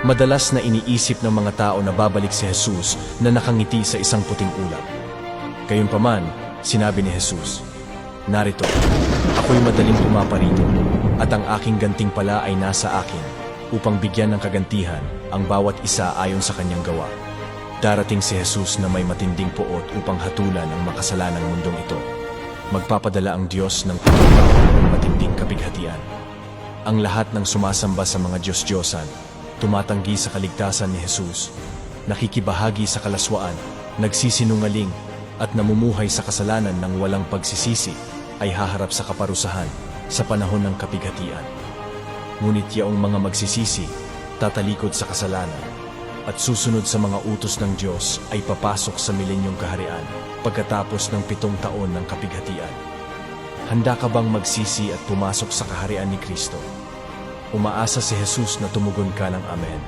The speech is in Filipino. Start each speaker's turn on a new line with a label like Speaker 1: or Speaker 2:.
Speaker 1: Madalas na iniisip ng mga tao na babalik si Jesus na nakangiti sa isang puting ulap. Gayunpaman, sinabi ni Jesus, "Narito, ako'y madaling pumaparito, at ang aking gantimpala ay nasa akin, upang bigyan ng kagantihan ang bawat isa ayon sa kanyang gawa." Darating si Jesus na may matinding puot upang hatulan ang makasalanang mundong ito. Magpapadala ang Diyos ng pagkakataon ng matinding kapighatian. Ang lahat ng sumasamba sa mga Diyos-Diyosan, tumatanggi sa kaligtasan ni Jesus, nakikibahagi sa kalaswaan, nagsisinungaling, at namumuhay sa kasalanan ng walang pagsisisi, ay haharap sa kaparusahan sa panahon ng kapighatian. Ngunit yaong mga magsisisi, tatalikod sa kasalanan, at susunod sa mga utos ng Diyos ay papasok sa milenyong kaharian pagkatapos ng 7 taon ng kapighatian. Handa ka bang magsisi at pumasok sa kaharian ni Kristo? Umaasa si Jesus na tumugon ka ng Amen.